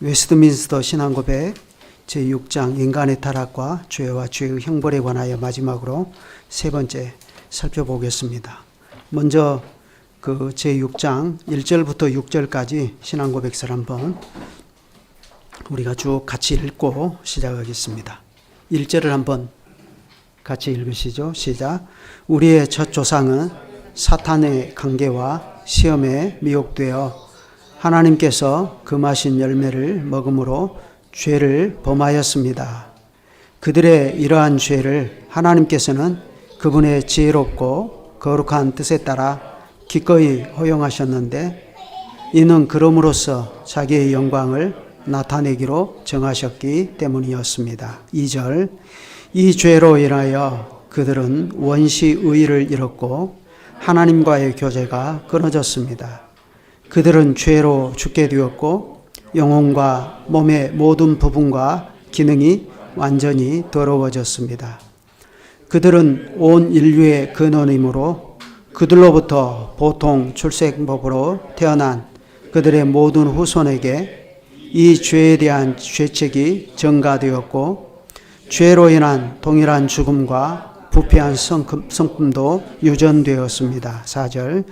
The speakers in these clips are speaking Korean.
웨스트민스터 신앙고백 제6장 인간의 타락과 죄와 죄의 형벌에 관하여 마지막으로 세 번째 살펴보겠습니다. 먼저 그 제6장 1절부터 6절까지 신앙고백서를 한번 우리가 쭉 같이 읽고 시작하겠습니다. 1절을 한번 같이 읽으시죠. 시작. 우리의 첫 조상은 사탄의 관계와 시험에 미혹되어 하나님께서 금하신 열매를 먹음으로 죄를 범하였습니다. 그들의 이러한 죄를 하나님께서는 그분의 지혜롭고 거룩한 뜻에 따라 기꺼이 허용하셨는데 이는 그럼으로써 자기의 영광을 나타내기로 정하셨기 때문이었습니다. 2절. 이 죄로 인하여 그들은 원시 의의를 잃었고 하나님과의 교제가 끊어졌습니다. 그들은 죄로 죽게 되었고 영혼과 몸의 모든 부분과 기능이 완전히 더러워졌습니다. 그들은 온 인류의 근원이므로 그들로부터 보통 출생법으로 태어난 그들의 모든 후손에게 이 죄에 대한 죄책이 전가되었고 죄로 인한 동일한 죽음과 부패한 성품도 유전되었습니다. 4절.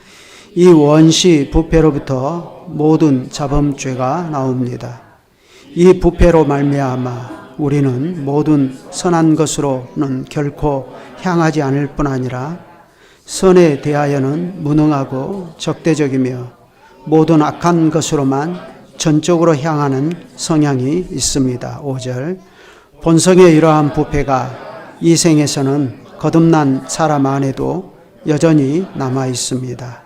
이 원시 부패로부터 모든 자범죄가 나옵니다. 이 부패로 말미암아 우리는 모든 선한 것으로는 결코 향하지 않을 뿐 아니라 선에 대하여는 무능하고 적대적이며 모든 악한 것으로만 전적으로 향하는 성향이 있습니다. 5절. 본성의 이러한 부패가 이 생에서는 거듭난 사람 안에도 여전히 남아 있습니다.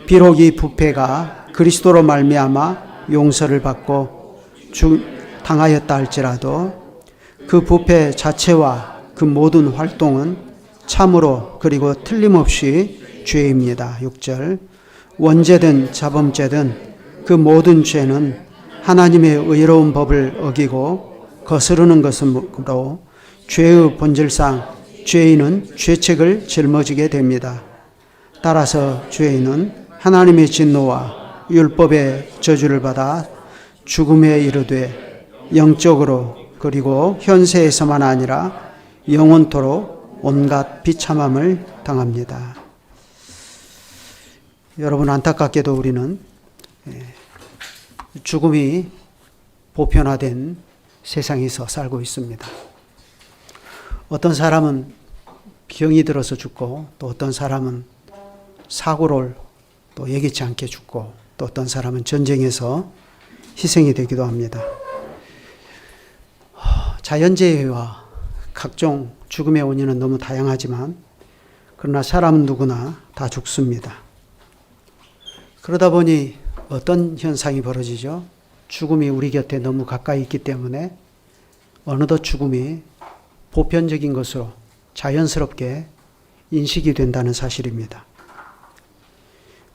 비록 이 부패가 그리스도로 말미암아 용서를 받고 당하였다 할지라도 그 부패 자체와 그 모든 활동은 참으로 그리고 틀림없이 죄입니다. 6절. 원죄든 자범죄든 그 모든 죄는 하나님의 의로운 법을 어기고 거스르는 것으로 죄의 본질상 죄인은 죄책을 짊어지게 됩니다. 따라서 죄인은 하나님의 진노와 율법의 저주를 받아 죽음에 이르되 영적으로 그리고 현세에서만 아니라 영원토록 온갖 비참함을 당합니다. 여러분, 안타깝게도 우리는 죽음이 보편화된 세상에서 살고 있습니다. 어떤 사람은 병이 들어서 죽고 또 어떤 사람은 사고를 또 예기치 않게 죽고 또 어떤 사람은 전쟁에서 희생이 되기도 합니다. 자연재해와 각종 죽음의 원인은 너무 다양하지만 그러나 사람은 누구나 다 죽습니다. 그러다 보니 어떤 현상이 벌어지죠? 죽음이 우리 곁에 너무 가까이 있기 때문에 어느덧 죽음이 보편적인 것으로 자연스럽게 인식이 된다는 사실입니다.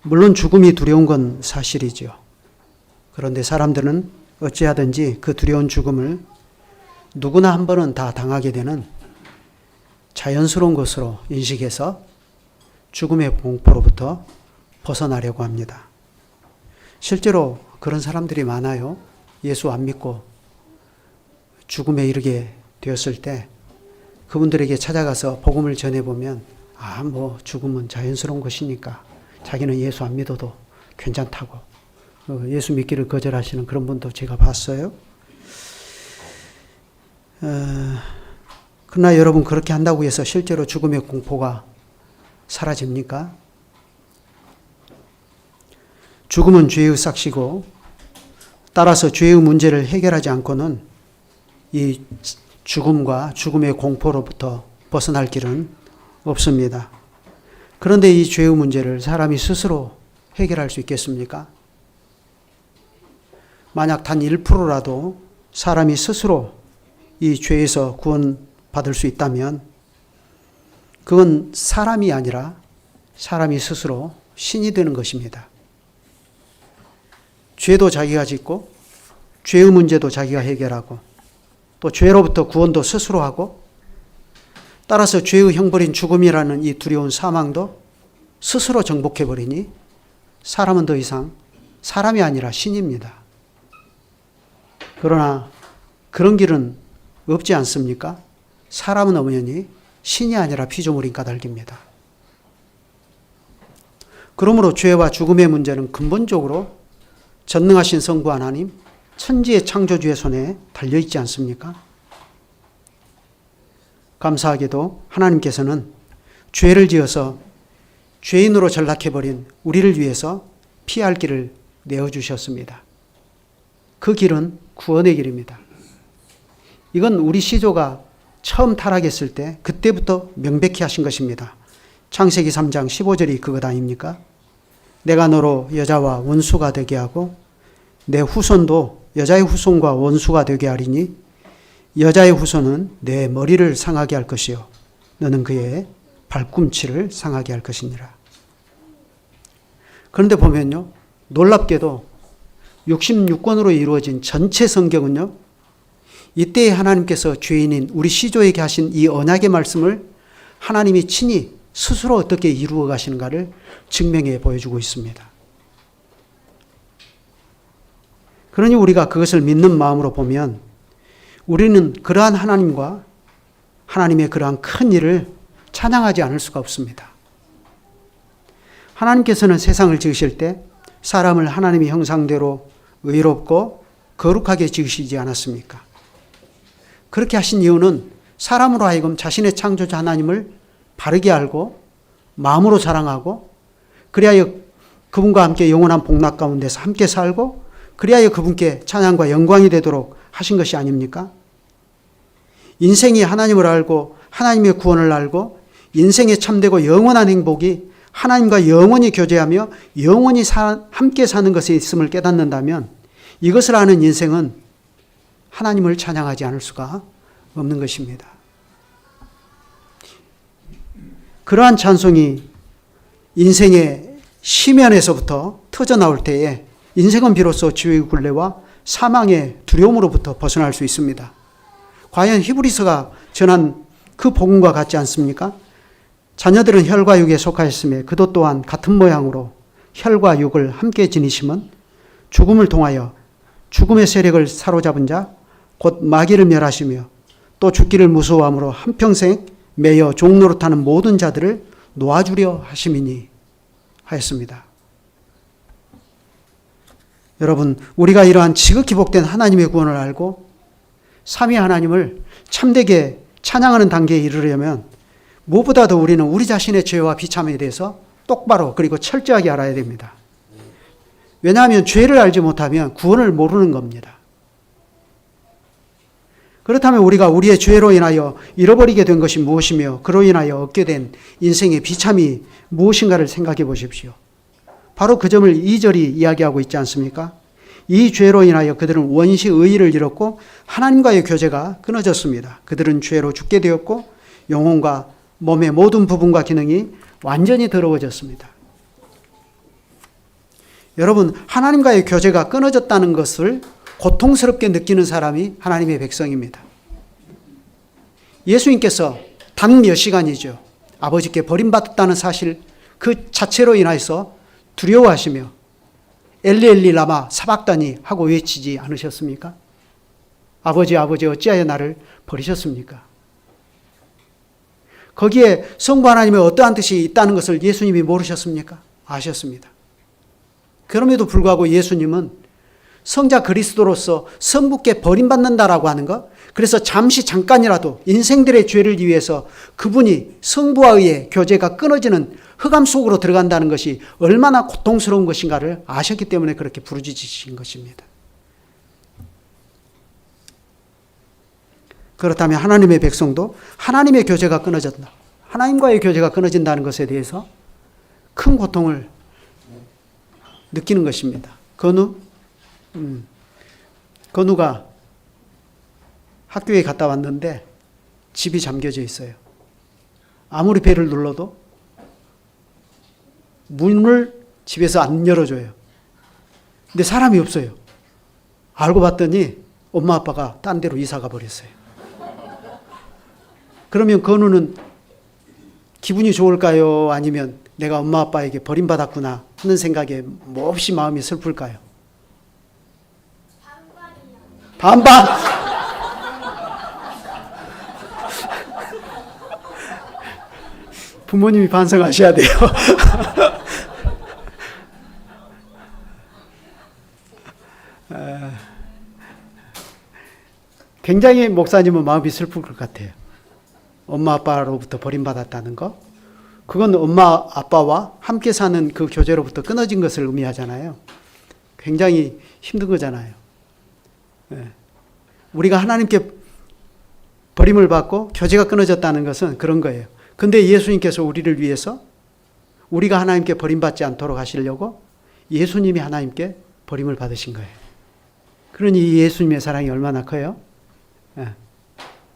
물론 죽음이 두려운 건 사실이죠. 그런데 사람들은 어찌하든지 그 두려운 죽음을 누구나 한 번은 다 당하게 되는 자연스러운 것으로 인식해서 죽음의 공포로부터 벗어나려고 합니다. 실제로 그런 사람들이 많아요. 예수 안 믿고 죽음에 이르게 되었을 때 그분들에게 찾아가서 복음을 전해보면 죽음은 자연스러운 것이니까 자기는 예수 안 믿어도 괜찮다고 예수 믿기를 거절하시는 그런 분도 제가 봤어요. 그러나 여러분, 그렇게 한다고 해서 실제로 죽음의 공포가 사라집니까? 죽음은 죄의 삭시고 따라서 죄의 문제를 해결하지 않고는 이 죽음과 죽음의 공포로부터 벗어날 길은 없습니다. 그런데 이 죄의 문제를 사람이 스스로 해결할 수 있겠습니까? 만약 단 1%라도 사람이 스스로 이 죄에서 구원받을 수 있다면 그건 사람이 아니라 사람이 스스로 신이 되는 것입니다. 죄도 자기가 짓고 죄의 문제도 자기가 해결하고 또 죄로부터 구원도 스스로 하고 따라서 죄의 형벌인 죽음이라는 이 두려운 사망도 스스로 정복해버리니 사람은 더 이상 사람이 아니라 신입니다. 그러나 그런 길은 없지 않습니까? 사람은 엄연히 신이 아니라 피조물인 까닭입니다. 그러므로 죄와 죽음의 문제는 근본적으로 전능하신 성부 하나님, 천지의 창조주의 손에 달려있지 않습니까? 감사하게도 하나님께서는 죄를 지어서 죄인으로 전락해버린 우리를 위해서 피할 길을 내어주셨습니다. 그 길은 구원의 길입니다. 이건 우리 시조가 처음 타락했을 때 그때부터 명백히 하신 것입니다. 창세기 3장 15절이 그것 아닙니까? 내가 너로 여자와 원수가 되게 하고 내 후손도 여자의 후손과 원수가 되게 하리니 여자의 후손은 내 머리를 상하게 할 것이요 너는 그의 발꿈치를 상하게 할 것이니라. 그런데 보면요, 놀랍게도 66권으로 이루어진 전체 성경은요, 이때에 하나님께서 죄인인 우리 시조에게 하신 이 언약의 말씀을 하나님이 친히 스스로 어떻게 이루어 가시는가를 증명해 보여주고 있습니다. 그러니 우리가 그것을 믿는 마음으로 보면 우리는 그러한 하나님과 하나님의 그러한 큰 일을 찬양하지 않을 수가 없습니다. 하나님께서는 세상을 지으실 때 사람을 하나님의 형상대로 의롭고 거룩하게 지으시지 않았습니까? 그렇게 하신 이유는 사람으로 하여금 자신의 창조자 하나님을 바르게 알고 마음으로 자랑하고 그리하여 그분과 함께 영원한 복락 가운데서 함께 살고 그리하여 그분께 찬양과 영광이 되도록 하신 것이 아닙니까? 인생이 하나님을 알고 하나님의 구원을 알고 인생의 참되고 영원한 행복이 하나님과 영원히 교제하며 영원히 함께 사는 것에 있음을 깨닫는다면 이것을 아는 인생은 하나님을 찬양하지 않을 수가 없는 것입니다. 그러한 찬송이 인생의 심연에서부터 터져나올 때에 인생은 비로소 지옥의 굴레와 사망의 두려움으로부터 벗어날 수 있습니다. 과연 히브리서가 전한 그 복음과 같지 않습니까? 자녀들은 혈과 육에 속하였으며 그도 또한 같은 모양으로 혈과 육을 함께 지니심은 죽음을 통하여 죽음의 세력을 사로잡은 자 곧 마귀를 멸하시며 또 죽기를 무서워함으로 한평생 매여 종노릇하는 모든 자들을 놓아주려 하심이니 하였습니다. 여러분, 우리가 이러한 지극히 복된 하나님의 구원을 알고 삼위 하나님을 참되게 찬양하는 단계에 이르려면 무엇보다도 우리는 우리 자신의 죄와 비참에 대해서 똑바로 그리고 철저하게 알아야 됩니다. 왜냐하면 죄를 알지 못하면 구원을 모르는 겁니다. 그렇다면 우리가 우리의 죄로 인하여 잃어버리게 된 것이 무엇이며 그로 인하여 얻게 된 인생의 비참이 무엇인가를 생각해 보십시오. 바로 그 점을 2절이 이야기하고 있지 않습니까? 이 죄로 인하여 그들은 원시 의의를 잃었고 하나님과의 교제가 끊어졌습니다. 그들은 죄로 죽게 되었고 영혼과 몸의 모든 부분과 기능이 완전히 더러워졌습니다. 여러분, 하나님과의 교제가 끊어졌다는 것을 고통스럽게 느끼는 사람이 하나님의 백성입니다. 예수님께서 단 몇 시간이죠. 아버지께 버림받았다는 사실 그 자체로 인해서 두려워하시며 엘리 엘리 라마 사박다니 하고 외치지 않으셨습니까? 아버지 아버지 어찌하여 나를 버리셨습니까? 거기에 성부 하나님의 어떠한 뜻이 있다는 것을 예수님이 모르셨습니까? 아셨습니다. 그럼에도 불구하고 예수님은 성자 그리스도로서 성부께 버림받는다라고 하는 것, 그래서 잠시 잠깐이라도 인생들의 죄를 위해서 그분이 성부와 의해 교제가 끊어지는 흑암 속으로 들어간다는 것이 얼마나 고통스러운 것인가를 아셨기 때문에 그렇게 부르짖으신 것입니다. 그렇다면 하나님의 백성도 하나님의 교제가 끊어졌다, 하나님과의 교제가 끊어진다는 것에 대해서 큰 고통을 느끼는 것입니다. 건우가 학교에 갔다 왔는데 집이 잠겨져 있어요. 아무리 배를 눌러도 문을 집에서 안 열어줘요. 근데 사람이 없어요. 알고 봤더니 엄마 아빠가 딴 데로 이사가 버렸어요. 그러면 건우는 기분이 좋을까요? 아니면 내가 엄마 아빠에게 버림받았구나 하는 생각에 몹시 마음이 슬플까요? 반반. 부모님이 반성하셔야 돼요. 굉장히 목사님은 마음이 슬플 것 같아요. 엄마 아빠로부터 버림받았다는 거. 그건 엄마 아빠와 함께 사는 그 교제로부터 끊어진 것을 의미하잖아요. 굉장히 힘든 거잖아요. 우리가 하나님께 버림을 받고 교제가 끊어졌다는 것은 그런 거예요. 근데 예수님께서 우리를 위해서 우리가 하나님께 버림받지 않도록 하시려고 예수님이 하나님께 버림을 받으신 거예요. 그러니 예수님의 사랑이 얼마나 커요?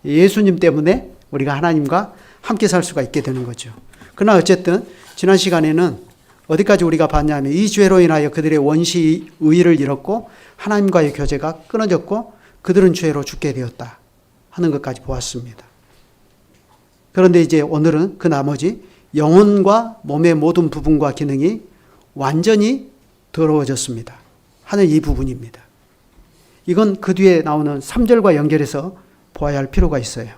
예수님 때문에 우리가 하나님과 함께 살 수가 있게 되는 거죠. 그러나 어쨌든 지난 시간에는 어디까지 우리가 봤냐면 이 죄로 인하여 그들의 원시 의를 잃었고 하나님과의 교제가 끊어졌고 그들은 죄로 죽게 되었다 하는 것까지 보았습니다. 그런데 이제 오늘은 그 나머지 영혼과 몸의 모든 부분과 기능이 완전히 더러워졌습니다 하는 이 부분입니다. 이건 그 뒤에 나오는 3절과 연결해서 보아야 할 필요가 있어요.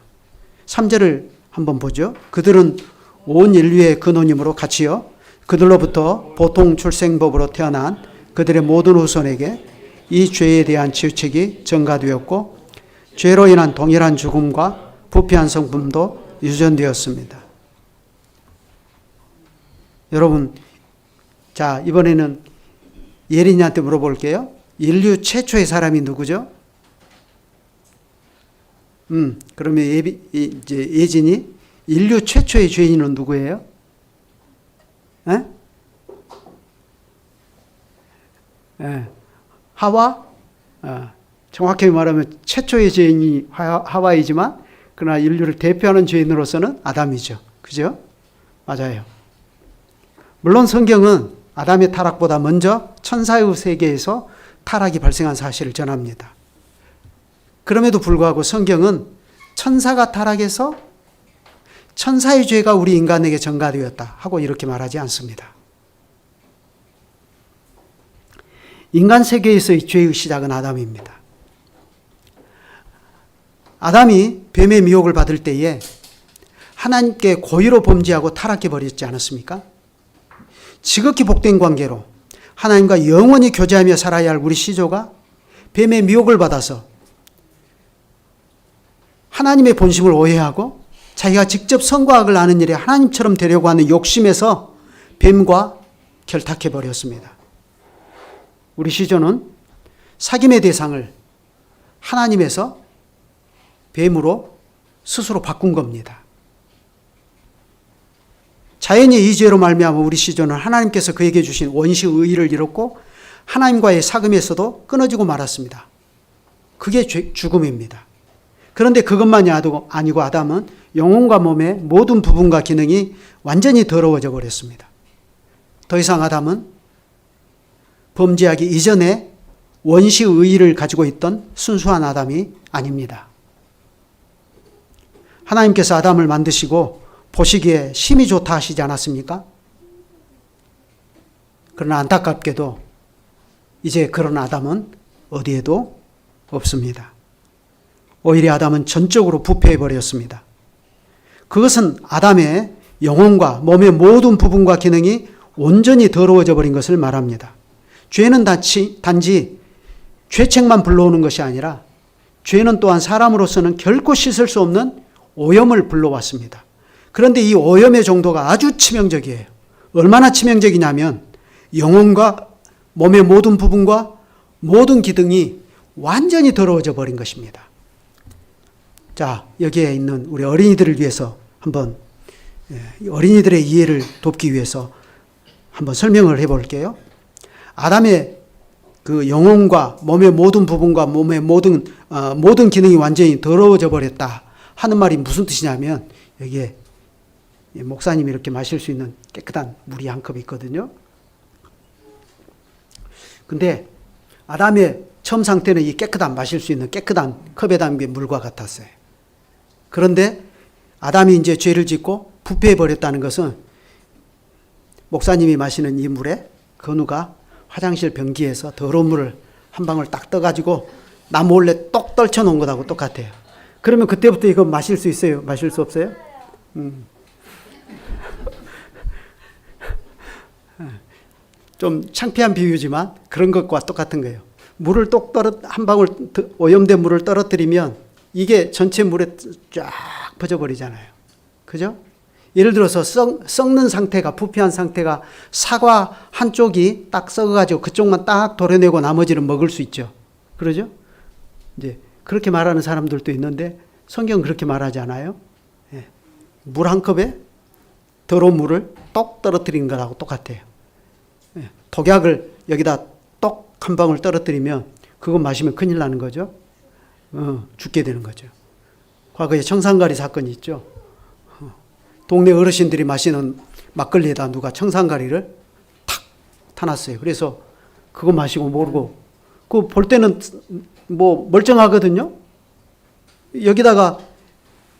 3절을 한번 보죠. 그들은 온 인류의 근원이므로 같이요 그들로부터 보통 출생법으로 태어난 그들의 모든 후손에게 이 죄에 대한 치유책이 전가되었고 죄로 인한 동일한 죽음과 부패한 성품도 유전되었습니다. 여러분, 자 이번에는 예린이한테 물어볼게요. 인류 최초의 사람이 누구죠? 그러면 이제 예진이 인류 최초의 죄인은 누구예요? 에? 하와? 정확히 말하면 최초의 죄인이 하와이지만 그러나 인류를 대표하는 죄인으로서는 아담이죠. 그죠? 맞아요. 물론 성경은 아담의 타락보다 먼저 천사의 세계에서 타락이 발생한 사실을 전합니다. 그럼에도 불구하고 성경은 천사가 타락해서 천사의 죄가 우리 인간에게 전가되었다 하고 이렇게 말하지 않습니다. 인간 세계에서의 죄의 시작은 아담입니다. 아담이 뱀의 미혹을 받을 때에 하나님께 고의로 범죄하고 타락해 버렸지 않았습니까? 지극히 복된 관계로 하나님과 영원히 교제하며 살아야 할 우리 시조가 뱀의 미혹을 받아서 하나님의 본심을 오해하고 자기가 직접 선과 악을 아는 일에 하나님처럼 되려고 하는 욕심에서 뱀과 결탁해 버렸습니다. 우리 시조는 사귐의 대상을 하나님에서 뱀으로 스스로 바꾼 겁니다. 자연히 이 죄로 말미암아 우리 시조는 하나님께서 그에게 주신 원시 의의를 잃었고 하나님과의 사귐에서도 끊어지고 말았습니다. 그게 죽음입니다. 그런데 그것만이 아니고 아담은 영혼과 몸의 모든 부분과 기능이 완전히 더러워져 버렸습니다. 더 이상 아담은 범죄하기 이전에 원시 의의를 가지고 있던 순수한 아담이 아닙니다. 하나님께서 아담을 만드시고 보시기에 심히 좋다 하시지 않았습니까? 그러나 안타깝게도 이제 그런 아담은 어디에도 없습니다. 오히려 아담은 전적으로 부패해버렸습니다. 그것은 아담의 영혼과 몸의 모든 부분과 기능이 온전히 더러워져 버린 것을 말합니다. 죄는 단지 죄책만 불러오는 것이 아니라 죄는 또한 사람으로서는 결코 씻을 수 없는 오염을 불러왔습니다. 그런데 이 오염의 정도가 아주 치명적이에요. 얼마나 치명적이냐면 영혼과 몸의 모든 부분과 모든 기능이 완전히 더러워져 버린 것입니다. 자, 여기에 있는 우리 어린이들을 위해서 한번 어린이들의 이해를 돕기 위해서 한번 설명을 해볼게요. 아담의 그 영혼과 몸의 모든 부분과 몸의 모든 기능이 완전히 더러워져 버렸다 하는 말이 무슨 뜻이냐면 여기에 목사님이 이렇게 마실 수 있는 깨끗한 물이 한 컵 있거든요. 근데 아담의 처음 상태는 이 깨끗한 마실 수 있는 깨끗한 컵에 담긴 물과 같았어요. 그런데 아담이 이제 죄를 짓고 부패해 버렸다는 것은 목사님이 마시는 이 물에 건우가 화장실 변기에서 더러운 물을 한 방울 딱 떠가지고 나 몰래 똑 떨쳐놓은 것하고 똑같아요. 그러면 그때부터 이거 마실 수 있어요? 마실 수 없어요? 좀 창피한 비유지만 그런 것과 똑같은 거예요. 물을 한 방울 오염된 물을 떨어뜨리면 이게 전체 물에 쫙 퍼져버리잖아요. 그죠? 예를 들어서 썩는 상태가, 부패한 상태가 사과 한쪽이 딱 썩어가지고 그쪽만 딱 도려내고 나머지는 먹을 수 있죠. 그러죠? 이제 그렇게 말하는 사람들도 있는데 성경은 그렇게 말하지 않아요. 예. 물 한 컵에 더러운 물을 똑 떨어뜨린 거하고 똑같아요. 예. 독약을 여기다 똑 한 방울 떨어뜨리면 그거 마시면 큰일 나는 거죠. 죽게 되는 거죠. 과거에 청산가리 사건이 있죠. 동네 어르신들이 마시는 막걸리에다 누가 청산가리를 탁 타놨어요. 그래서 그거 마시고 모르고, 그 볼 때는 뭐 멀쩡하거든요. 여기다가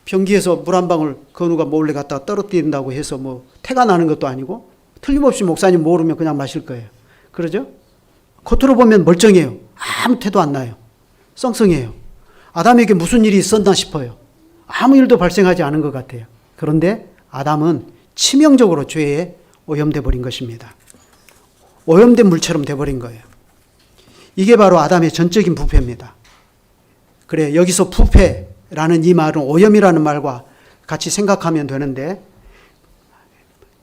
변기에서 물 한 방울 그 누가 몰래 갖다 떨어뜨린다고 해서 뭐 태가 나는 것도 아니고, 틀림없이 목사님 모르면 그냥 마실 거예요. 그러죠? 겉으로 보면 멀쩡해요. 아무 태도 안 나요. 썽썽해요. 아담에게 무슨 일이 있었나 싶어요. 아무 일도 발생하지 않은 것 같아요. 그런데 아담은 치명적으로 죄에 오염돼 버린 것입니다. 오염된 물처럼 돼버린 거예요. 이게 바로 아담의 전적인 부패입니다. 그래, 여기서 부패라는 이 말은 오염이라는 말과 같이 생각하면 되는데,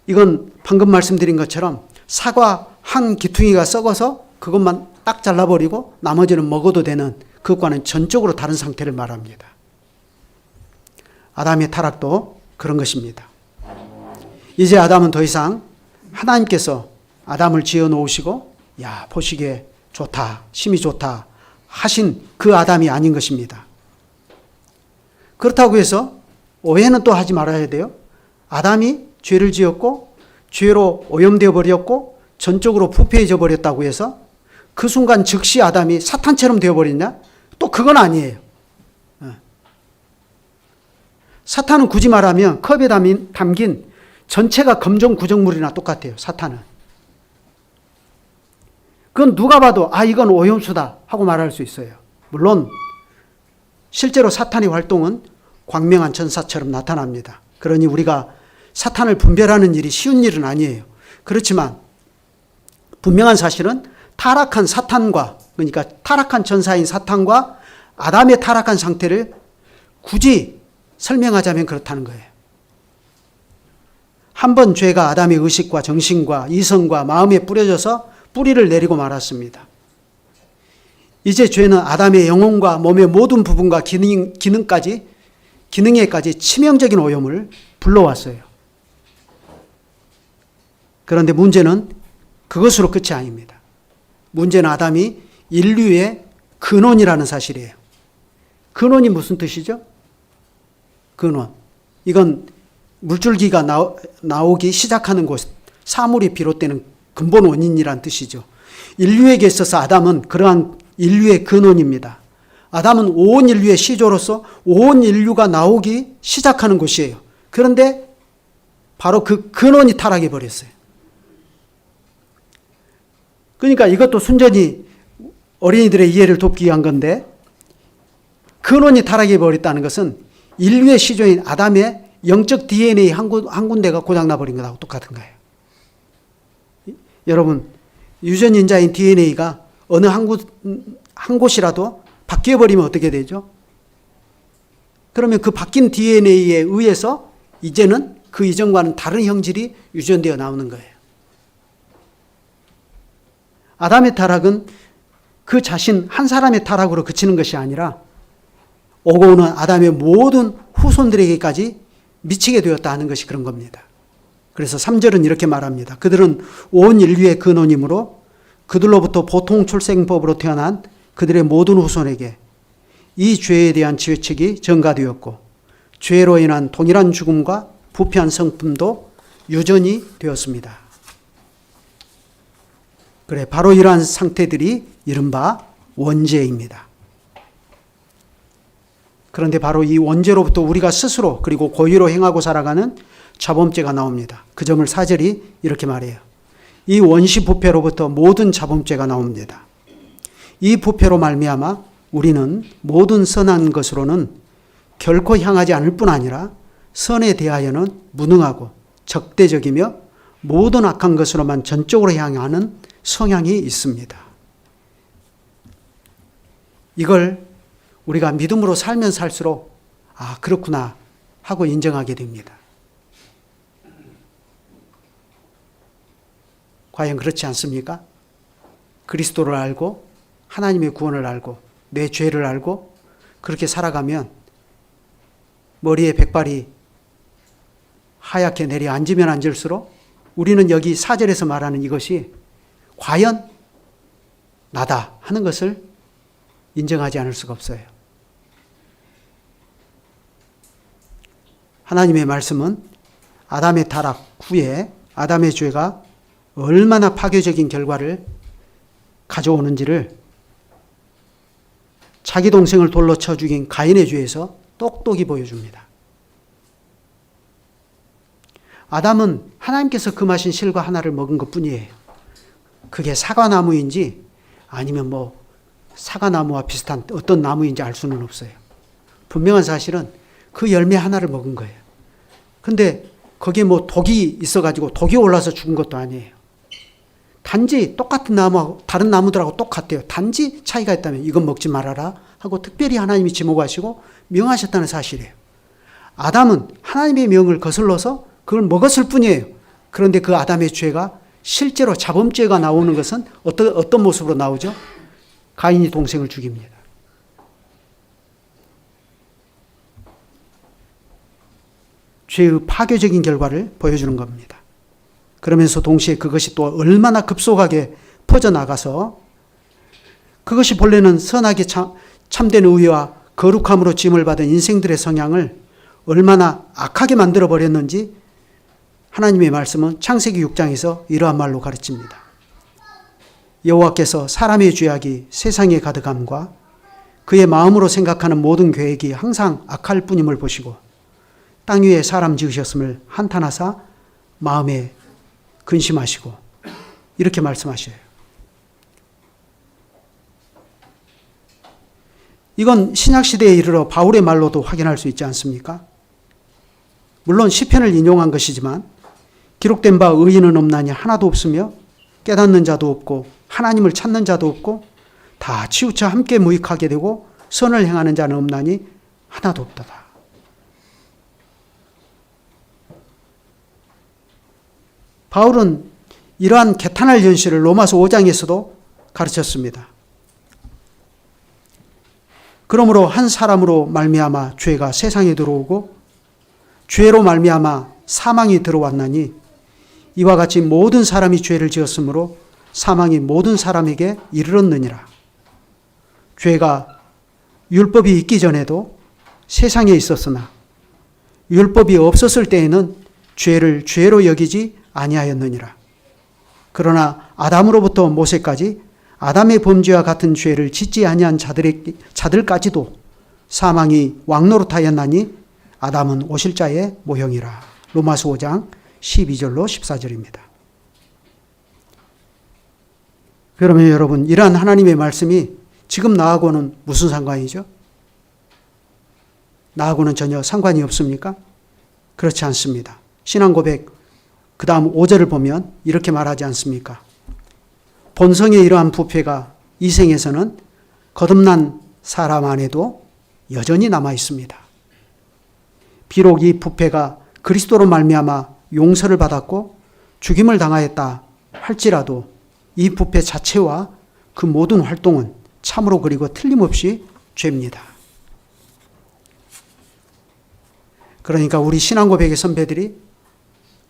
이건 방금 말씀드린 것처럼 사과 한 기퉁이가 썩어서 그것만 딱 잘라버리고 나머지는 먹어도 되는, 그것과는 전적으로 다른 상태를 말합니다. 아담의 타락도 그런 것입니다. 이제 아담은 더 이상 하나님께서 아담을 지어 놓으시고 야 보시기에 좋다, 심히 좋다 하신 그 아담이 아닌 것입니다. 그렇다고 해서 오해는 또 하지 말아야 돼요. 아담이 죄를 지었고 죄로 오염되어 버렸고 전적으로 부패해져 버렸다고 해서 그 순간 즉시 아담이 사탄처럼 되어버렸냐? 또 그건 아니에요. 사탄은 굳이 말하면 컵에 담긴 전체가 검정 구정물이나 똑같아요. 사탄은. 그건 누가 봐도 아 이건 오염수다 하고 말할 수 있어요. 물론 실제로 사탄의 활동은 광명한 천사처럼 나타납니다. 그러니 우리가 사탄을 분별하는 일이 쉬운 일은 아니에요. 그렇지만 분명한 사실은 타락한 사탄과, 그러니까 타락한 천사인 사탄과 아담의 타락한 상태를 굳이 설명하자면 그렇다는 거예요. 한 번 죄가 아담의 의식과 정신과 이성과 마음에 뿌려져서 뿌리를 내리고 말았습니다. 이제 죄는 아담의 영혼과 몸의 모든 부분과 기능에까지 치명적인 오염을 불러왔어요. 그런데 문제는 그것으로 끝이 아닙니다. 문제는 아담이 인류의 근원이라는 사실이에요. 근원이 무슨 뜻이죠? 근원. 이건 물줄기가 나오기 시작하는 곳, 사물이 비롯되는 근본 원인이란 뜻이죠. 인류에게 있어서 아담은 그러한 인류의 근원입니다. 아담은 온 인류의 시조로서 온 인류가 나오기 시작하는 곳이에요. 그런데 바로 그 근원이 타락해 버렸어요. 그러니까 이것도 순전히 어린이들의 이해를 돕기 위한 건데, 근원이 타락해 버렸다는 것은 인류의 시조인 아담의 영적 DNA 한 군데가 고장나 버린 것하고 똑같은 거예요. 여러분, 유전인자인 DNA가 어느 한 곳이라도 바뀌어 버리면 어떻게 되죠? 그러면 그 바뀐 DNA에 의해서 이제는 그 이전과는 다른 형질이 유전되어 나오는 거예요. 아담의 타락은 그 자신 한 사람의 타락으로 그치는 것이 아니라 오고 오는 아담의 모든 후손들에게까지 미치게 되었다 하는 것이 그런 겁니다. 그래서 3절은 이렇게 말합니다. 그들은 온 인류의 근원이므로 그들로부터 보통 출생법으로 태어난 그들의 모든 후손에게 이 죄에 대한 죄책이 전가되었고 죄로 인한 동일한 죽음과 부패한 성품도 유전이 되었습니다. 그래, 바로 이러한 상태들이 이른바 원죄입니다. 그런데 바로 이 원죄로부터 우리가 스스로 그리고 고의로 행하고 살아가는 자범죄가 나옵니다. 그 점을 4절이 이렇게 말해요. 이 원시 부패로부터 모든 자범죄가 나옵니다. 이 부패로 말미암아 우리는 모든 선한 것으로는 결코 향하지 않을 뿐 아니라 선에 대하여는 무능하고 적대적이며 모든 악한 것으로만 전적으로 향하는 성향이 있습니다. 이걸 우리가 믿음으로 살면 살수록 아, 그렇구나 하고 인정하게 됩니다. 과연 그렇지 않습니까? 그리스도를 알고 하나님의 구원을 알고 내 죄를 알고 그렇게 살아가면 머리에 백발이 하얗게 내려 앉으면 앉을수록 우리는 여기 4절에서 말하는 이것이 과연 나다 하는 것을 인정하지 않을 수가 없어요. 하나님의 말씀은 아담의 타락 후에 아담의 죄가 얼마나 파괴적인 결과를 가져오는지를 자기 동생을 돌로 쳐 죽인 가인의 죄에서 똑똑히 보여줍니다. 아담은 하나님께서 금하신 실과 하나를 먹은 것 뿐이에요. 그게 사과나무인지 아니면 사과나무와 비슷한 어떤 나무인지 알 수는 없어요. 분명한 사실은 그 열매 하나를 먹은 거예요. 근데 거기에 독이 있어가지고 독이 올라서 죽은 것도 아니에요. 단지 똑같은 나무하고 다른 나무들하고 똑같대요. 단지 차이가 있다면 이건 먹지 말아라 하고 특별히 하나님이 지목하시고 명하셨다는 사실이에요. 아담은 하나님의 명을 거슬러서 그걸 먹었을 뿐이에요. 그런데 그 아담의 죄가 실제로 자범죄가 나오는 것은 어떤 모습으로 나오죠? 가인이 동생을 죽입니다. 죄의 파괴적인 결과를 보여주는 겁니다. 그러면서 동시에 그것이 또 얼마나 급속하게 퍼져나가서 그것이 본래는 선하게 참된 의와 거룩함으로 짐을 받은 인생들의 성향을 얼마나 악하게 만들어버렸는지 하나님의 말씀은 창세기 6장에서 이러한 말로 가르칩니다. 여호와께서 사람의 죄악이 세상에 가득함과 그의 마음으로 생각하는 모든 계획이 항상 악할 뿐임을 보시고 땅 위에 사람 지으셨음을 한탄하사 마음에 근심하시고 이렇게 말씀하셔요. 이건 신약시대에 이르러 바울의 말로도 확인할 수 있지 않습니까? 물론 시편을 인용한 것이지만 기록된 바 의인은 없나니 하나도 없으며 깨닫는 자도 없고 하나님을 찾는 자도 없고 다 치우쳐 함께 무익하게 되고 선을 행하는 자는 없나니 하나도 없도다. 바울은 이러한 개탄할 현실을 로마서 5장에서도 가르쳤습니다. 그러므로 한 사람으로 말미암아 죄가 세상에 들어오고 죄로 말미암아 사망이 들어왔나니 이와 같이 모든 사람이 죄를 지었으므로 사망이 모든 사람에게 이르렀느니라. 죄가 율법이 있기 전에도 세상에 있었으나 율법이 없었을 때에는 죄를 죄로 여기지 아니하였느니라. 그러나 아담으로부터 모세까지 아담의 범죄와 같은 죄를 짓지 아니한 자들까지도 사망이 왕노릇하였나니 아담은 오실자의 모형이라. 로마서 5장 12절로 14절입니다. 그러면 여러분, 이러한 하나님의 말씀이 지금 나하고는 무슨 상관이죠? 나하고는 전혀 상관이 없습니까? 그렇지 않습니다. 신앙 고백 그 다음 5절을 보면 이렇게 말하지 않습니까? 본성의 이러한 부패가 이 생에서는 거듭난 사람 안에도 여전히 남아 있습니다. 비록 이 부패가 그리스도로 말미암아 용서를 받았고 죽임을 당하였다 할지라도 이 부패 자체와 그 모든 활동은 참으로 그리고 틀림없이 죄입니다. 그러니까 우리 신앙 고백의 선배들이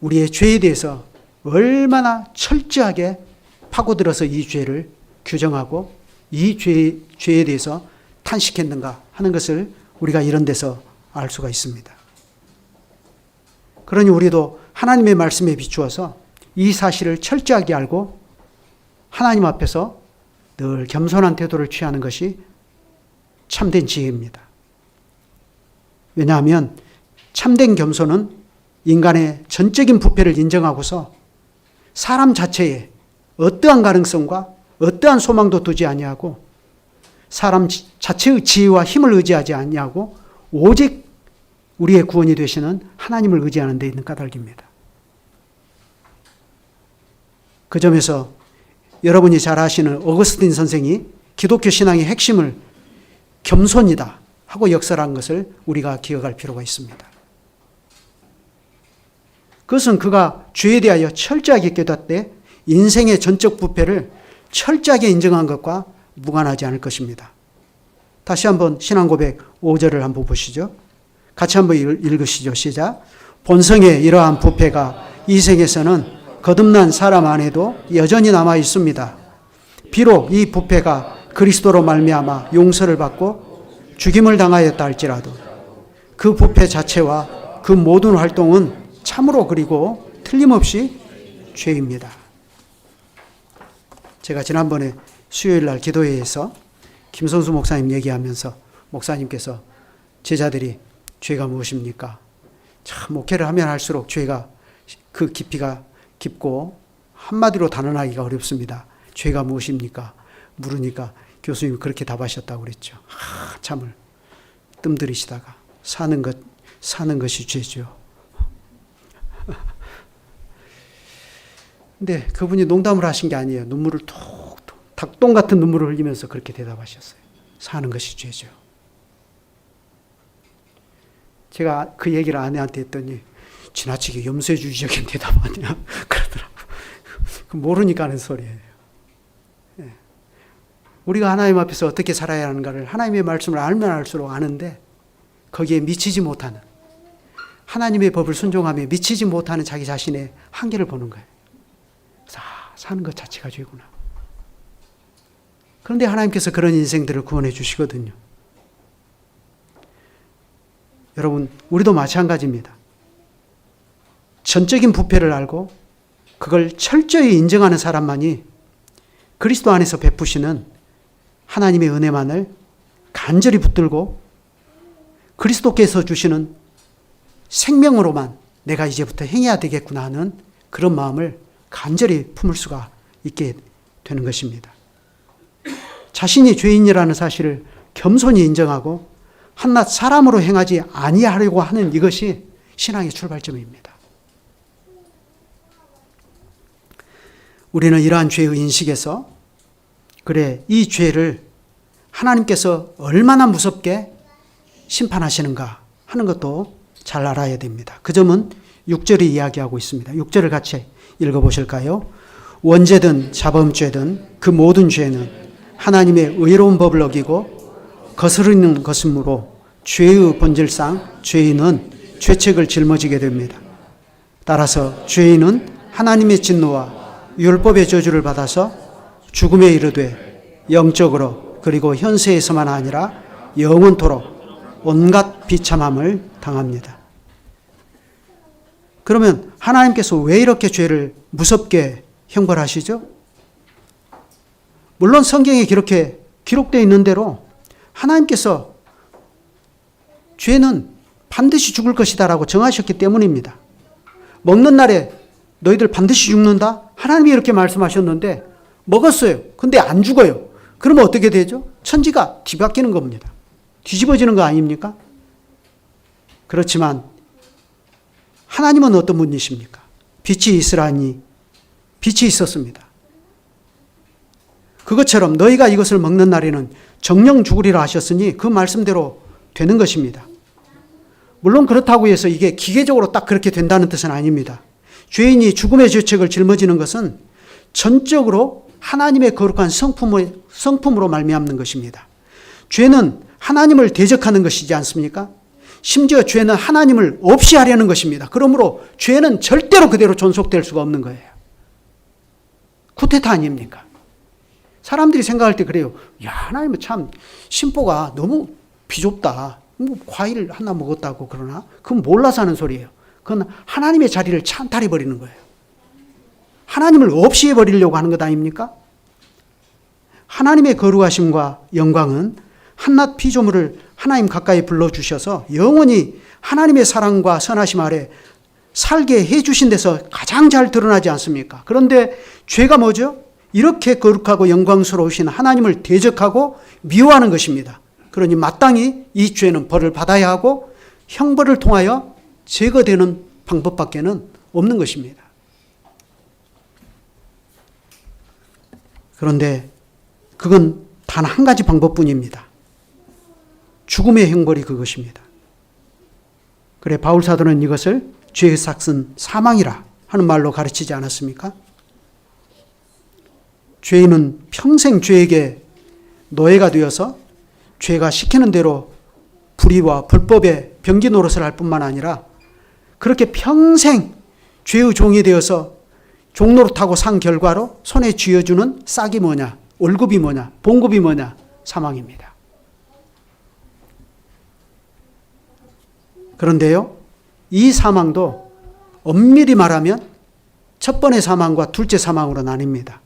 우리의 죄에 대해서 얼마나 철저하게 파고들어서 이 죄를 규정하고 이 죄에 대해서 탄식했는가 하는 것을 우리가 이런 데서 알 수가 있습니다. 그러니 우리도 하나님의 말씀에 비추어서 이 사실을 철저하게 알고 하나님 앞에서 늘 겸손한 태도를 취하는 것이 참된 지혜입니다. 왜냐하면 참된 겸손은 인간의 전적인 부패를 인정하고서 사람 자체에 어떠한 가능성과 어떠한 소망도 두지 아니하고 사람 자체의 지혜와 힘을 의지하지 않냐고 오직 우리의 구원이 되시는 하나님을 의지하는 데 있는 까닭입니다. 그 점에서 여러분이 잘 아시는 어거스틴 선생이 기독교 신앙의 핵심을 겸손이다 하고 역설한 것을 우리가 기억할 필요가 있습니다. 그것은 그가 죄에 대하여 철저하게 깨닫되 인생의 전적 부패를 철저하게 인정한 것과 무관하지 않을 것입니다. 다시 한번 신앙고백 5절을 한번 보시죠. 같이 한번 읽으시죠. 시작. 본성의 이러한 부패가 이 생에서는 거듭난 사람 안에도 여전히 남아 있습니다. 비록 이 부패가 그리스도로 말미암아 용서를 받고 죽임을 당하였다 할지라도 그 부패 자체와 그 모든 활동은 참으로 그리고 틀림없이 죄입니다. 제가 지난번에 수요일 날 기도회에서 김선수 목사님 얘기하면서 목사님께서 제자들이 죄가 무엇입니까? 참 목회를 하면 할수록 죄가 그 깊이가 깊고 한마디로 단언하기가 어렵습니다. 죄가 무엇입니까? 물으니까 교수님이 그렇게 답하셨다고 그랬죠. 참을 뜸들이시다가 사는 것이 죄죠. 근데 그분이 농담을 하신 게 아니에요. 눈물을 톡톡 닭똥 같은 눈물을 흘리면서 그렇게 대답하셨어요. 사는 것이 죄죠. 제가 그 얘기를 아내한테 했더니 지나치게 염세주의적인 대답 아니야 그러더라고요. 모르니까 하는 소리예요. 우리가 하나님 앞에서 어떻게 살아야 하는가를 하나님의 말씀을 알면 알수록 아는데 거기에 미치지 못하는, 하나님의 법을 순종하며 미치지 못하는 자기 자신의 한계를 보는 거예요. 사는 것 자체가 죄구나. 그런데 하나님께서 그런 인생들을 구원해 주시거든요. 여러분, 우리도 마찬가지입니다. 전적인 부패를 알고 그걸 철저히 인정하는 사람만이 그리스도 안에서 베푸시는 하나님의 은혜만을 간절히 붙들고 그리스도께서 주시는 생명으로만 내가 이제부터 행해야 되겠구나 하는 그런 마음을 간절히 품을 수가 있게 되는 것입니다. 자신이 죄인이라는 사실을 겸손히 인정하고 한낱 사람으로 행하지 아니하려고 하는 이것이 신앙의 출발점입니다. 우리는 이러한 죄의 인식에서 그래, 이 죄를 하나님께서 얼마나 무섭게 심판하시는가 하는 것도 잘 알아야 됩니다. 그 점은 6절이 이야기하고 있습니다. 6절을 같이 읽어보실까요? 원죄든 자범죄든 그 모든 죄는 하나님의 의로운 법을 어기고 거스르는 것이므로 죄의 본질상 죄인은 죄책을 짊어지게 됩니다. 따라서 죄인은 하나님의 진노와 율법의 저주를 받아서 죽음에 이르되 영적으로 그리고 현세에서만 아니라 영원토록 온갖 비참함을 당합니다. 그러면 하나님께서 왜 이렇게 죄를 무섭게 형벌하시죠? 물론 성경에 이렇게 기록되어 있는 대로 하나님께서 죄는 반드시 죽을 것이다라고 정하셨기 때문입니다. 먹는 날에 너희들 반드시 죽는다? 하나님이 이렇게 말씀하셨는데 먹었어요. 근데 안 죽어요. 그러면 어떻게 되죠? 천지가 뒤바뀌는 겁니다. 뒤집어지는 거 아닙니까? 그렇지만 하나님은 어떤 분이십니까? 빛이 있으라니 빛이 있었습니다. 그것처럼 너희가 이것을 먹는 날에는 정령 죽으리라 하셨으니 그 말씀대로 되는 것입니다. 물론 그렇다고 해서 이게 기계적으로 딱 그렇게 된다는 뜻은 아닙니다. 죄인이 죽음의 죄책을 짊어지는 것은 전적으로 하나님의 거룩한 성품으로 말미암는 것입니다. 죄는 하나님을 대적하는 것이지 않습니까? 심지어 죄는 하나님을 없이 하려는 것입니다. 그러므로 죄는 절대로 그대로 존속될 수가 없는 거예요. 쿠데타 아닙니까? 사람들이 생각할 때 그래요. 야, 하나님은 참 심보가 너무 비좁다. 뭐 과일 하나 먹었다고 그러나? 그건 몰라서 하는 소리예요. 그건 하나님의 자리를 찬탈해 버리는 거예요. 하나님을 없이 해버리려고 하는 것 아닙니까? 하나님의 거룩하심과 영광은 한낱 피조물을 하나님 가까이 불러주셔서 영원히 하나님의 사랑과 선하심 아래 살게 해주신 데서 가장 잘 드러나지 않습니까? 그런데 죄가 뭐죠? 이렇게 거룩하고 영광스러우신 하나님을 대적하고 미워하는 것입니다. 그러니 마땅히 이 죄는 벌을 받아야 하고 형벌을 통하여 제거되는 방법밖에는 없는 것입니다. 그런데 그건 단 한 가지 방법뿐입니다. 죽음의 형벌이 그것입니다. 그래 바울 사도는 이것을 죄의 삭은 사망이라 하는 말로 가르치지 않았습니까? 죄인은 평생 죄에게 노예가 되어서 죄가 시키는 대로 불의와 불법의 병기 노릇을 할 뿐만 아니라 그렇게 평생 죄의 종이 되어서 종노릇하고 산 결과로 손에 쥐어주는 싹이 뭐냐, 월급이 뭐냐, 봉급이 뭐냐, 사망입니다. 그런데요, 이 사망도 엄밀히 말하면 첫 번의 사망과 둘째 사망으로 나뉩니다.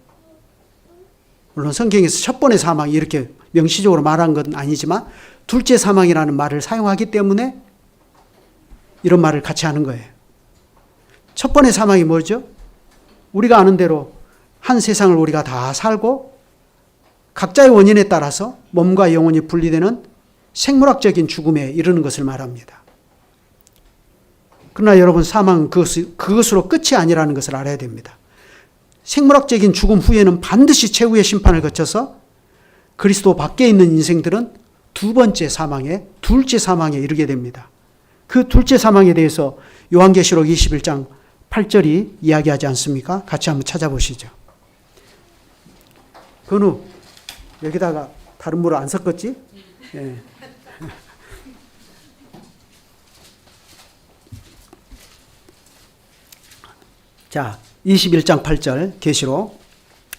물론 성경에서 첫 번의 사망이 이렇게 명시적으로 말한 건 아니지만 둘째 사망이라는 말을 사용하기 때문에 이런 말을 같이 하는 거예요. 첫 번의 사망이 뭐죠? 우리가 아는 대로 한 세상을 우리가 다 살고 각자의 원인에 따라서 몸과 영혼이 분리되는 생물학적인 죽음에 이르는 것을 말합니다. 그러나 여러분, 사망은 그것으로 끝이 아니라는 것을 알아야 됩니다. 생물학적인 죽음 후에는 반드시 최후의 심판을 거쳐서 그리스도 밖에 있는 인생들은 두 번째 사망에, 둘째 사망에 이르게 됩니다. 그 둘째 사망에 대해서 요한계시록 21장 8절이 이야기하지 않습니까? 같이 한번 찾아보시죠. 건우, 여기다가 다른 물을 안 섞었지? 예. 자, 21장 8절 계시록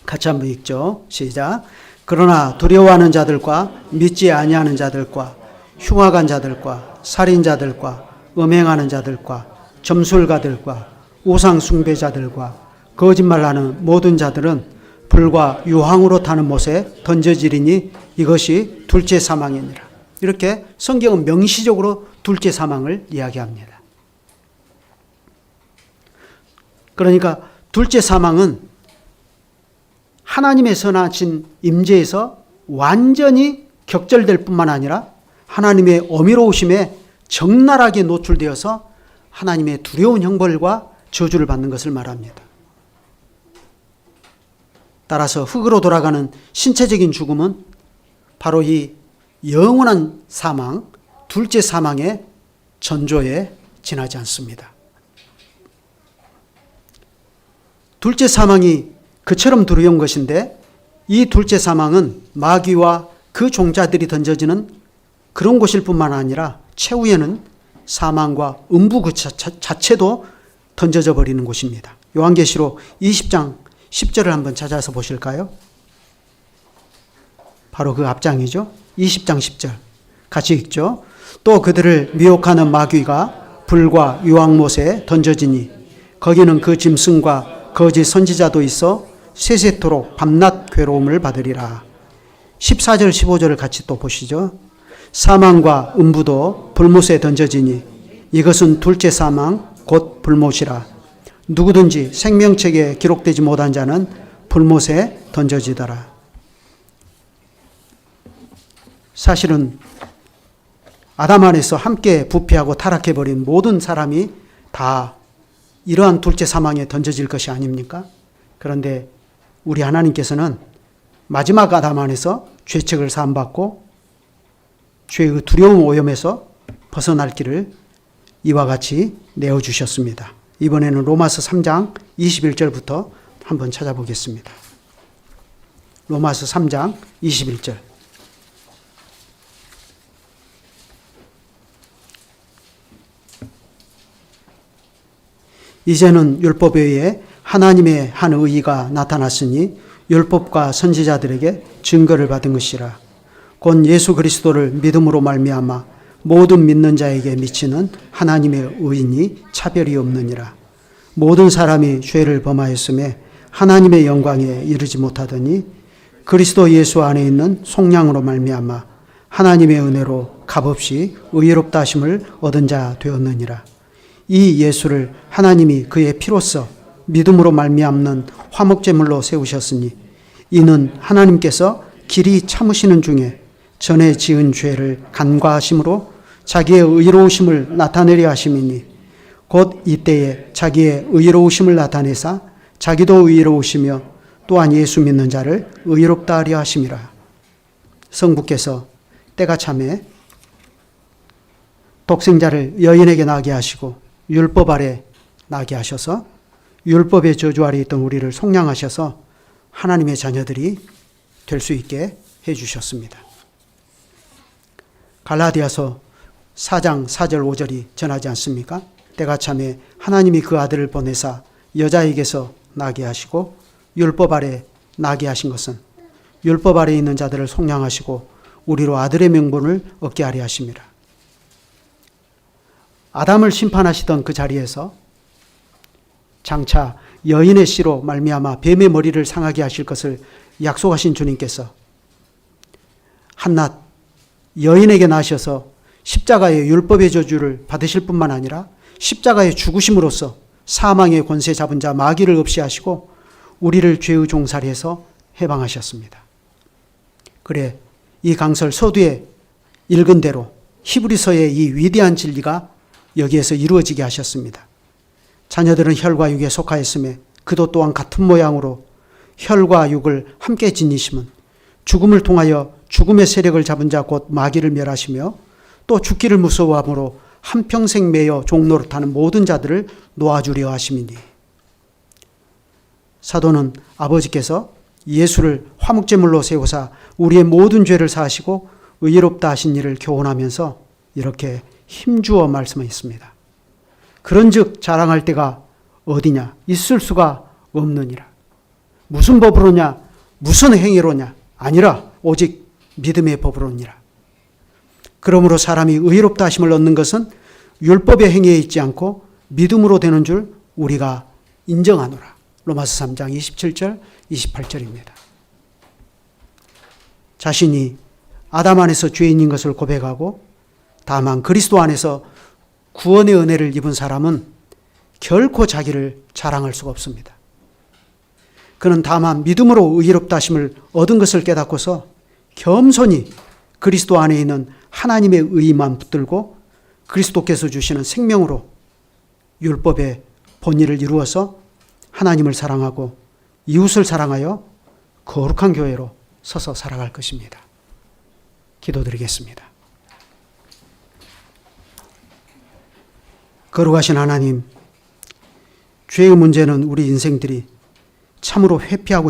같이 한번 읽죠. 시작. 그러나 두려워하는 자들과 믿지 아니하는 자들과 흉악한 자들과 살인자들과 음행하는 자들과 점술가들과 우상 숭배자들과 거짓말하는 모든 자들은 불과 유황으로 타는 못에 던져지리니 이것이 둘째 사망이니라. 이렇게 성경은 명시적으로 둘째 사망을 이야기합니다. 그러니까 둘째 사망은 하나님의 선하신 임재에서 완전히 격절될 뿐만 아니라 하나님의 어미로우심에 적나라하게 노출되어서 하나님의 두려운 형벌과 저주를 받는 것을 말합니다. 따라서 흙으로 돌아가는 신체적인 죽음은 바로 이 영원한 사망, 둘째 사망의 전조에 지나지 않습니다. 둘째 사망이 그처럼 두려운 것인데 이 둘째 사망은 마귀와 그 종자들이 던져지는 그런 곳일 뿐만 아니라 최후에는 사망과 음부 그 자체도 던져져 버리는 곳입니다. 요한계시록 20장 10절을 한번 찾아서 보실까요? 바로 그 앞장이죠. 20장 10절 같이 읽죠. 또 그들을 미혹하는 마귀가 불과 유황못에 던져지니 거기는 그 짐승과 거짓 선지자도 있어 세세토록 밤낮 괴로움을 받으리라. 14절 15절을 같이 또 보시죠. 사망과 음부도 불못에 던져지니 이것은 둘째 사망 곧 불못이라. 누구든지 생명책에 기록되지 못한 자는 불못에 던져지더라. 사실은 아담 안에서 함께 부패하고 타락해버린 모든 사람이 다 이러한 둘째 사망에 던져질 것이 아닙니까? 그런데 우리 하나님께서는 마지막 아담 안에서 죄책을 사함받고 죄의 두려움 오염에서 벗어날 길을 이와 같이 내어주셨습니다. 이번에는 로마서 3장 21절부터 한번 찾아보겠습니다. 로마서 3장 21절. 이제는 율법에 의해 하나님의 한 의의가 나타났으니 율법과 선지자들에게 증거를 받은 것이라. 곧 예수 그리스도를 믿음으로 말미암아 모든 믿는 자에게 미치는 하나님의 의인이 차별이 없느니라. 모든 사람이 죄를 범하였음에 하나님의 영광에 이르지 못하더니 그리스도 예수 안에 있는 속량으로 말미암아 하나님의 은혜로 값없이 의롭다 하심을 얻은 자 되었느니라. 이 예수를 하나님이 그의 피로써 믿음으로 말미암는 화목제물로 세우셨으니 이는 하나님께서 길이 참으시는 중에 전에 지은 죄를 간과하심으로 자기의 의로우심을 나타내려 하심이니 곧 이때에 자기의 의로우심을 나타내사 자기도 의로우시며 또한 예수 믿는 자를 의롭다 하려 하심이라. 성부께서 때가 참에 독생자를 여인에게 나게 하시고 율법 아래 나게 하셔서 율법의 저주 아래 있던 우리를 속량하셔서 하나님의 자녀들이 될 수 있게 해주셨습니다. 갈라디아서 4장 4절 5절이 전하지 않습니까? 때가 참에 하나님이 그 아들을 보내사 여자에게서 나게 하시고 율법 아래 나게 하신 것은 율법 아래 있는 자들을 속량하시고 우리로 아들의 명분을 얻게 하려 하심이라. 아담을 심판하시던 그 자리에서 장차 여인의 씨로 말미암아 뱀의 머리를 상하게 하실 것을 약속하신 주님께서 한낱 여인에게 나셔서 십자가의 율법의 저주를 받으실 뿐만 아니라 십자가의 죽으심으로써 사망의 권세 잡은 자 마귀를 없이 하시고 우리를 죄의 종살이에서 해방하셨습니다. 그래 이 강설 서두에 읽은 대로 히브리서의 이 위대한 진리가 여기에서 이루어지게 하셨습니다. 자녀들은 혈과 육에 속하였음에 그도 또한 같은 모양으로 혈과 육을 함께 지니심은 죽음을 통하여 죽음의 세력을 잡은 자 곧 마귀를 멸하시며 또 죽기를 무서워함으로 한평생 매여 종노릇하는 모든 자들을 놓아주려 하심이니. 사도는 아버지께서 예수를 화목제물로 세우사 우리의 모든 죄를 사하시고 의롭다 하신 일을 교훈하면서 이렇게 힘주어 말씀했습니다. 그런즉 자랑할 때가 어디냐? 있을 수가 없느니라. 무슨 법으로냐? 무슨 행위로냐? 아니라 오직 믿음의 법으로니라. 그러므로 사람이 의롭다 하심을 얻는 것은 율법의 행위에 있지 않고 믿음으로 되는 줄 우리가 인정하노라. 로마서 3장 27절 28절입니다. 자신이 아담 안에서 죄인인 것을 고백하고 다만 그리스도 안에서 구원의 은혜를 입은 사람은 결코 자기를 자랑할 수가 없습니다. 그는 다만 믿음으로 의롭다 하심을 얻은 것을 깨닫고서 겸손히 그리스도 안에 있는 하나님의 의만 붙들고 그리스도께서 주시는 생명으로 율법의 본의를 이루어서 하나님을 사랑하고 이웃을 사랑하여 거룩한 교회로 서서 살아갈 것입니다. 기도드리겠습니다. 거룩하신 하나님, 죄의 문제는 우리 인생들이 참으로 회피하고